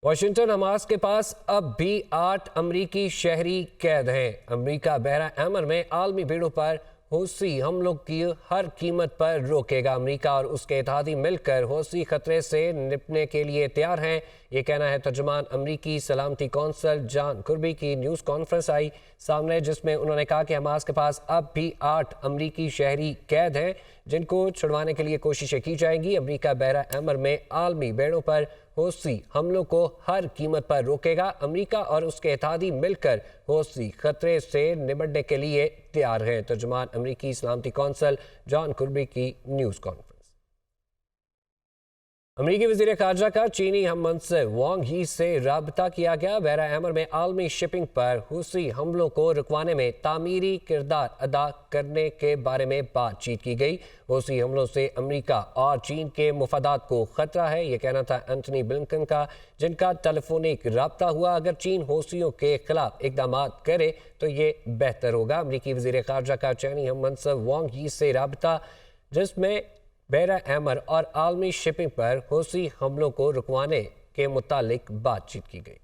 Washington Hamas کے پاس اب بھی 8 امریکی شہری قید ہیں۔ امریکہ بحیرہ احمر میں عالمی بیڑوں پر حوثی حملوں کی ہر قیمت پر روکے گا۔ امریکہ اور اس کے اتحادی مل کر حوثی خطرے سے نپٹنے کے لیے تیار ہیں، یہ کہنا ہے ترجمان امریکی سلامتی کونسل جان کربی کی نیوز کانفرنس آئی سامنے، جس میں انہوں نے کہا کہ حماس کے پاس اب بھی 8 امریکی شہری قید ہیں جن کو چھڑوانے کے لیے کوششیں کی جائیں گی۔ امریکہ بحیرہ احمر میں عالمی بیڑوں پر حوثی حملوں کو ہر قیمت پر روکے گا۔ امریکہ اور اس کے اتحادی مل کر حوثی خطرے سے نمٹنے کے لیے تیار ہیں، ترجمان امریکی سلامتی کونسل جان کربی کی نیوز کانفرنس۔ امریکی وزیر خارجہ کا چینی ہم منصب وانگ یی سے رابطہ کیا گیا۔ بحیرہ احمر میں عالمی شپنگ پر حوثی حملوں کو رکوانے میں تعمیری کردار ادا کرنے کے بارے میں بات چیت کی گئی۔ حوثی حملوں سے امریکہ اور چین کے مفادات کو خطرہ ہے، یہ کہنا تھا اینتھنی بلنکن کا، جن کا ٹیلیفونک رابطہ ہوا۔ اگر چین حوثیوں کے خلاف اقدامات کرے تو یہ بہتر ہوگا۔ امریکی وزیر خارجہ کا چینی ہم منصب وانگ یی سے رابطہ، جس میں بحیرہ احمر اور عالمی شپنگ پر حوثی حملوں کو رکوانے کے متعلق بات چیت کی گئی۔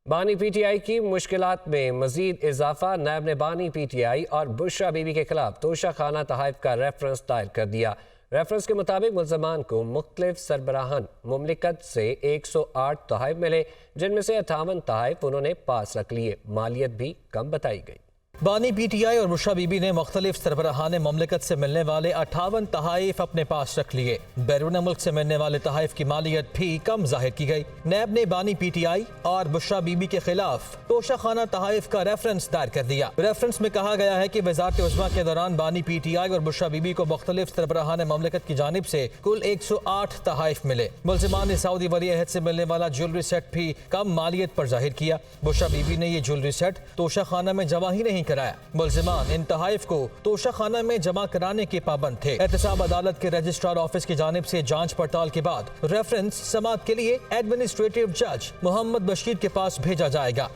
بانی پی ٹی آئی کی مشکلات میں مزید اضافہ، نیب نے بانی پی ٹی آئی اور بشرا بی بی کے خلاف توشہ خانہ تحائف کا ریفرنس دائر کر دیا۔ ریفرنس کے مطابق ملزمان کو مختلف سربراہان مملکت سے 108 تحائف ملے، جن میں سے 58 تحائف انہوں نے پاس رکھ لیے۔ مالیت بھی کم بتائی گئی۔ بانی پی ٹی آئی اور بشرا بی بی نے مختلف سربراہان مملکت سے ملنے والے 58 تحائف اپنے پاس رکھ لیے۔ بیرون ملک سے ملنے والے تحائف کی مالیت بھی کم ظاہر کی گئی۔ نیب نے بانی پی ٹی آئی اور بشرا بی بی کے خلاف توشہ خانہ تحائف کا ریفرنس دائر کر دیا۔ ریفرنس میں کہا گیا ہے کہ وزارت عظمیٰ کے دوران بانی پی ٹی آئی اور بشرا بی بی کو مختلف سربراہان مملکت کی جانب سے کل 108 تحائف ملے۔ ملزمان نے سعودی ولی عہد سے ملنے والا جیولری سیٹ بھی کم مالیت پر ظاہر کیا۔ بشرا بی بی نے یہ جیولری سیٹ توشہ خانہ میں جمع ہی نہیں کرایا۔ ملزمان ان تحائف کو توشہ خانہ میں جمع کرانے کے پابند تھے۔ احتساب عدالت کے رجسٹرار آفس کی جانب سے جانچ پڑتال کے بعد ریفرنس سماعت کے لیے ایڈمنسٹریٹو جج محمد بشیر کے پاس بھیجا جائے گا۔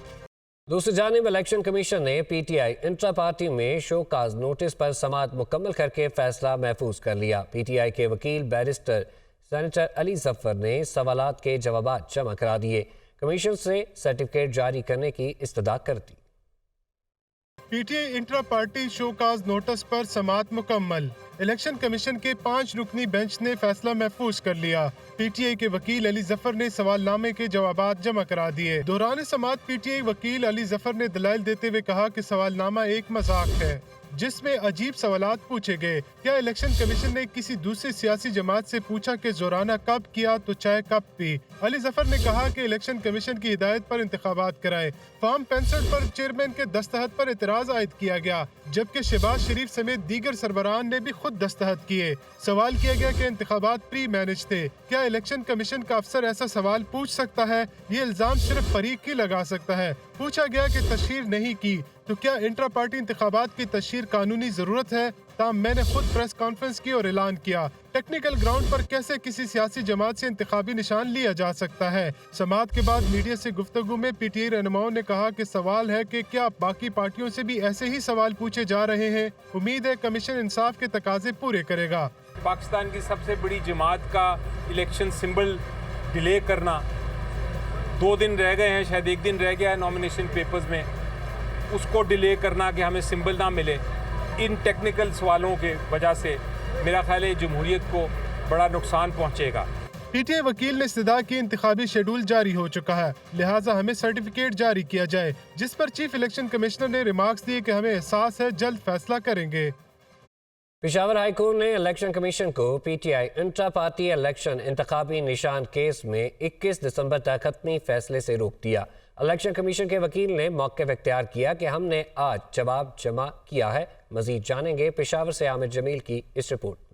دوسری جانب الیکشن کمیشن نے پی ٹی آئی انٹرا پارٹی میں شوکاز نوٹس پر سماعت مکمل کر کے فیصلہ محفوظ کر لیا۔ پی ٹی آئی کے وکیل بیرسٹر سینیٹر علی ظفر نے سوالات کے جوابات جمع کرا دیے، کمیشن سے سرٹیفکیٹ جاری کرنے کی استدعا کر دی۔ P T I intra party show cause notice پر سماعت مکمل، الیکشن کمیشن کے 5 رکنی بینچ نے فیصلہ محفوظ کر لیا۔ پی ٹی آئی کے وکیل علی ظفر نے سوال نامے کے جوابات جمع کرا دیے۔ دوران سماعت پی ٹی آئی وکیل علی ظفر نے دلائل دیتے ہوئے کہا کہ سوال نامہ ایک مذاق ہے جس میں عجیب سوالات پوچھے گئے۔ کیا الیکشن کمیشن نے کسی دوسری سیاسی جماعت سے پوچھا کہ زورانہ کب کیا تو چائے کب پی؟ علی ظفر نے کہا کہ الیکشن کمیشن کی ہدایت پر انتخابات کرائے۔ فارم 65 پر چیئرمین کے دستخط پر اعتراض عائد کیا گیا، جبکہ شہباز شریف سمیت دیگر سربراہان نے بھی خود دستخط کیے۔ سوال کیا گیا کہ انتخابات پری مینج تھے۔ کیا الیکشن کمیشن کا افسر ایسا سوال پوچھ سکتا ہے؟ یہ الزام صرف فریق ہی لگا سکتا ہے۔ پوچھا گیا کہ تشہیر نہیں کی تو کیا انٹرا پارٹی انتخابات کی تشہیر قانونی ضرورت ہے؟ تاہم میں نے خود پریس کانفرنس کی اور اعلان کیا۔ ٹیکنیکل گراؤنڈ پر کیسے کسی سیاسی جماعت سے انتخابی نشان لیا جا سکتا ہے؟ سماعت کے بعد میڈیا سے گفتگو میں پی ٹی آئی رہنماؤں نے کہا کہ سوال ہے کہ کیا باقی پارٹیوں سے بھی ایسے ہی سوال پوچھے جا رہے ہیں؟ امید ہے کمیشن انصاف کے تقاضے پورے کرے گا۔ پاکستان کی سب سے بڑی جماعت کا الیکشن سمبل ڈیلے کرنا، 2 دن رہ گئے ہیں، شاید 1 دن رہ گیا ہے نامینیشن پیپرز میں، اس کو ڈیلے کرنا کہ ہمیں سمبل نہ ملے، ان ٹیکنیکل سوالوں کے وجہ سے میرا خیال ہے جمہوریت کو بڑا نقصان پہنچے گا۔ پی ٹی آئی وکیل نے استدعا کی انتخابی شیڈول جاری ہو چکا ہے، لہٰذا ہمیں سرٹیفکیٹ جاری کیا جائے، جس پر چیف الیکشن کمشنر نے ریمارکس دیے کہ ہمیں احساس ہے جلد فیصلہ کریں گے۔ پشاور ہائی کورٹ نے الیکشن کمیشن کو پی T I intra party election انتخابی نشان کیس میں 21 دسمبر تک حتمی فیصلے سے روک دیا۔ الیکشن کمیشن کے وکیل نے موقف اختیار کیا کہ ہم نے آج جواب جمع کیا ہے۔ مزید جانیں گے پشاور سے عامر جمیل کی اس رپورٹ۔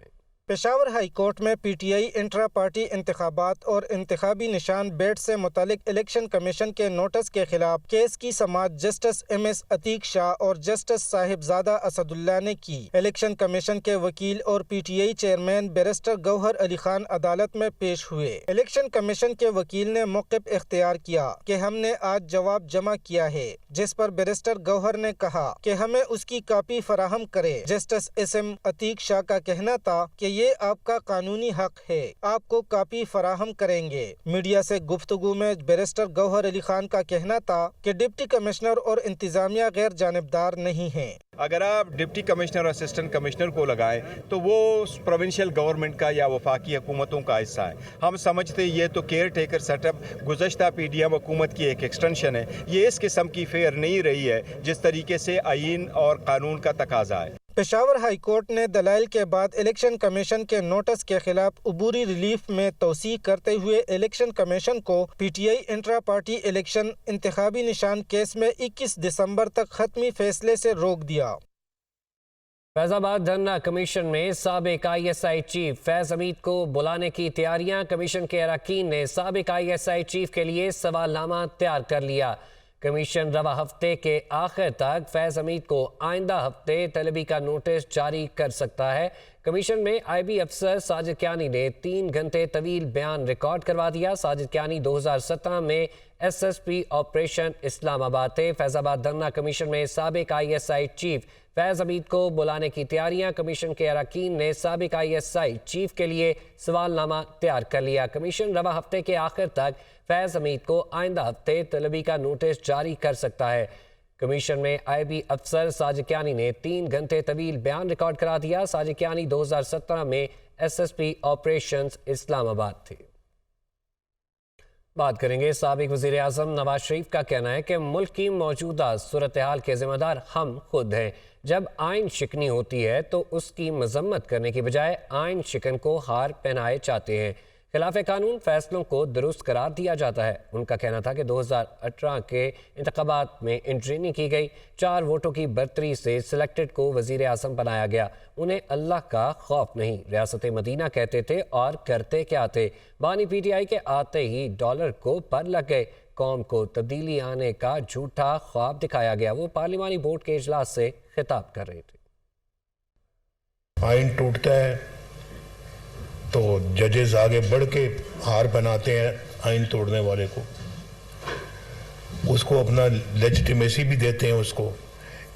پشاور ہائی کورٹ میں پی ٹی آئی انٹرا پارٹی انتخابات اور انتخابی نشان بیٹ سے متعلق الیکشن کمیشن کے نوٹس کے خلاف کیس کی سماعت جسٹس ایم ایس عتیق شاہ اور جسٹس صاحبزادہ اسد اللہ نے کی۔ الیکشن کمیشن کے وکیل اور پی ٹی آئی چیئرمین بیرسٹر گوہر علی خان عدالت میں پیش ہوئے۔ الیکشن کمیشن کے وکیل نے موقف اختیار کیا کہ ہم نے آج جواب جمع کیا ہے، جس پر بیرسٹر گوہر نے کہا کہ ہمیں اس کی کاپی فراہم کرے۔ جسٹس ایس ایم عتیق شاہ کا کہنا تھا کہ یہ آپ کا قانونی حق ہے، آپ کو کاپی فراہم کریں گے۔ میڈیا سے گفتگو میں بیرسٹر گوہر علی خان کا کہنا تھا کہ ڈپٹی کمشنر اور انتظامیہ غیر جانبدار نہیں ہیں۔ اگر آپ ڈپٹی کمشنر اور اسسٹنٹ کمشنر کو لگائیں تو وہ پروونشل گورنمنٹ کا یا وفاقی حکومتوں کا حصہ ہے۔ ہم سمجھتے یہ تو کیئر ٹیکر سیٹ اپ گزشتہ پی ڈی ایم حکومت کی ایک ایکسٹینشن ہے، یہ اس قسم کی فیئر نہیں رہی ہے جس طریقے سے آئین اور قانون کا تقاضا ہے۔ پشاور ہائی کورٹ نے دلائل کے بعد الیکشن کمیشن کے نوٹس کے خلاف عبوری ریلیف میں توسیع کرتے ہوئے الیکشن کمیشن کو پی T I intra party election انتخابی نشان کیس میں 21 دسمبر تک حتمی فیصلے سے روک دیا۔ فیض آباد دھرنا کمیشن میں سابق آئی ایس آئی چیف فیض حمید کو بلانے کی تیاریاں، کمیشن کے اراکین نے سابق آئی ایس آئی چیف کے لیے سوال نامہ تیار کر لیا۔ کمیشن رواں ہفتے کے آخر تک فیض حمید کو آئندہ ہفتے طلبی کا نوٹس جاری کر سکتا ہے۔ کمیشن میں آئی بی افسر ساجد کیانی نے 3 گھنٹے طویل بیان ریکارڈ کروا دیا۔ ساجد کیانی 2017 میں ایس ایس پی آپریشن اسلام آباد تھے۔ فیض آباد دھرنا کمیشن میں سابق آئی ایس آئی چیف فیض حمید کو بلانے کی تیاریاں، کمیشن کے اراکین نے سابق آئی ایس آئی چیف کے لیے سوال نامہ تیار کر لیا۔ کمیشن رواں ہفتے کے آخر تک فیض حمید کو آئندہ ہفتے طلبی کا نوٹس جاری کر سکتا ہے۔ کمیشن میں آئی بی افسر ساجد کیانی نے 3 گھنٹے طویل بیان ریکارڈ کرا دیا۔ ساجد کیانی 2017 میں ایس ایس پی آپریشنز اسلام آباد تھے۔ بات کریں گے سابق وزیر اعظم نواز شریف کا کہنا ہے کہ ملک کی موجودہ صورتحال کے ذمہ دار ہم خود ہیں۔ جب آئین شکنی ہوتی ہے تو اس کی مذمت کرنے کی بجائے آئین شکن کو ہار پہنائے جاتے ہیں۔ خلاف قانون فیصلوں کو درست قرار دیا جاتا ہے۔ ان کا کہنا تھا کہ 2018 کے انتخابات میں انٹری نہیں کی گئی، 4 ووٹوں کی برتری سے سلیکٹڈ کو وزیر اعظم بنایا گیا۔ انہیں اللہ کا خوف نہیں، ریاست مدینہ کہتے تھے اور کرتے کیا تھے۔ بانی پی ٹی آئی کے آتے ہی ڈالر کو پر لگ گئے، قوم کو تبدیلی آنے کا جھوٹا خواب دکھایا گیا۔ وہ پارلیمانی بورڈ کے اجلاس سے خطاب کر رہے تھے۔ آئین ٹوٹتا ہے تو ججز آگے بڑھ کے ہار بناتے ہیں آئین توڑنے والے کو، اس کو اپنا لیجیٹیمیسی بھی دیتے ہیں، اس کو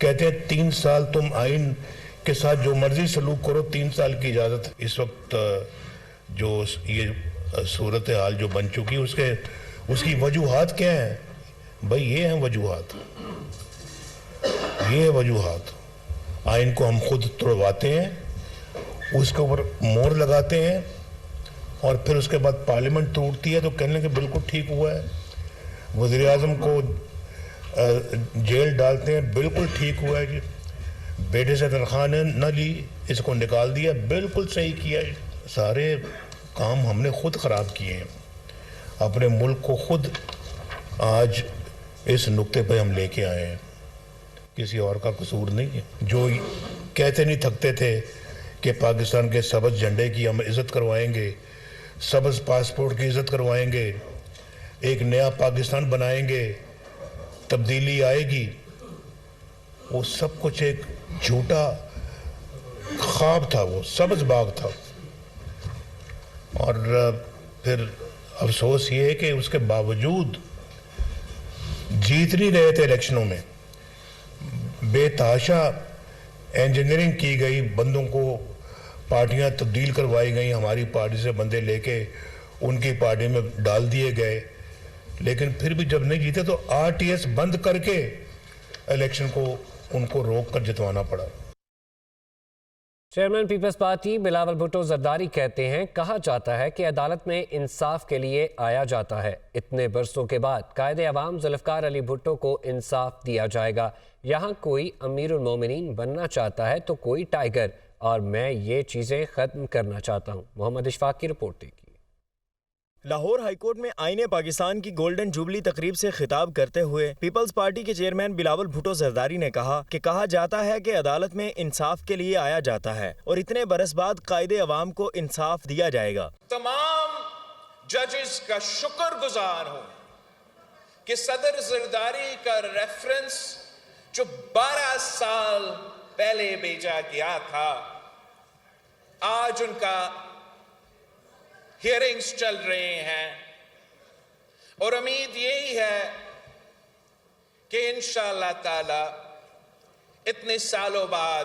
کہتے ہیں 3 سال تم آئین کے ساتھ جو مرضی سلوک کرو، 3 سال کی اجازت۔ اس وقت جو یہ صورتحال جو بن چکی اس کی وجوہات کیا ہیں؟ بھائی یہ ہیں وجوہات، یہ وجوہات۔ آئین کو ہم خود توڑواتے ہیں، اس کے اوپر مور لگاتے ہیں، اور پھر اس کے بعد پارلیمنٹ ٹوٹتی ہے تو کہنے کہ بالکل ٹھیک ہوا ہے۔ وزیر اعظم کو جیل ڈالتے ہیں، بالکل ٹھیک ہوا ہے جی۔ بیٹے سے تنخواہ نہ لی، اس کو نکال دیا، بالکل صحیح کیا ہے۔ سارے کام ہم نے خود خراب کیے ہیں، اپنے ملک کو خود آج اس نقطے پہ ہم لے کے آئے ہیں، کسی اور کا قصور نہیں ہے۔ جو کہتے نہیں تھکتے تھے کہ پاکستان کے سبز جھنڈے کی ہم عزت کروائیں گے، سبز پاسپورٹ کی عزت کروائیں گے، ایک نیا پاکستان بنائیں گے، تبدیلی آئے گی، وہ سب کچھ ایک جھوٹا خواب تھا، وہ سبز باغ تھا۔ اور پھر افسوس یہ ہے کہ اس کے باوجود جیت نہیں رہے تھے الیکشنوں میں، بے تحاشا انجینئرنگ کی گئی، بندوں کو پارٹیاں تبدیل کروائی گئیں، ہماری پارٹی سے بندے لے کے ان کی پارٹی میں ڈال دیے گئے، لیکن پھر بھی جب نہیں جیتے تو آر ٹی ایس بند کر کے الیکشن کو ان کو روک کر جتوانا پڑا۔ Chairman peoples party Bilawal Bhutto Zardari کہتے ہیں، کہا جاتا ہے کہ عدالت میں انصاف کے لیے آیا جاتا ہے، اتنے برسوں کے بعد قائد عوام ذوالفقار علی بھٹو کو انصاف دیا جائے گا۔ یہاں کوئی امیر المومنین بننا چاہتا ہے تو کوئی ٹائیگر، اور میں یہ چیزیں ختم کرنا چاہتا ہوں۔ محمد اشفاق کی رپورٹ دیکھیے۔ لاہور ہائی کورٹ میں آئین پاکستان کی گولڈن جوبلی تقریب سے خطاب کرتے ہوئے پیپلز پارٹی کے چیئرمین بلاول بھٹو زرداری نے کہا کہ کہا جاتا ہے کہ عدالت میں انصاف کے لیے آیا جاتا ہے اور اتنے برس بعد قائد عوام کو انصاف دیا جائے گا۔ تمام ججز کا شکر گزار ہوں کہ صدر زرداری کا ریفرنس جو 12 سال پہلے بھیجا گیا تھا، آج ان کا ہیئرنگز چل رہے ہیں، اور امید یہی ہے کہ انشاءاللہ تعالی اتنے سالوں بعد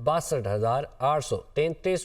62,833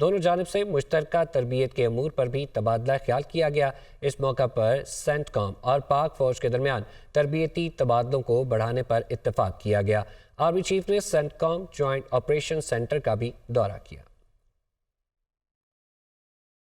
دونوں جانب سے مشترکہ تربیت کے امور پر بھی تبادلہ خیال کیا گیا۔ اس موقع پر سینٹ کام اور پاک فوج کے درمیان تربیتی تبادلوں کو بڑھانے پر اتفاق کیا گیا۔ آرمی چیف نے سینٹ کام جوائنٹ آپریشن سینٹر کا بھی دورہ کیا۔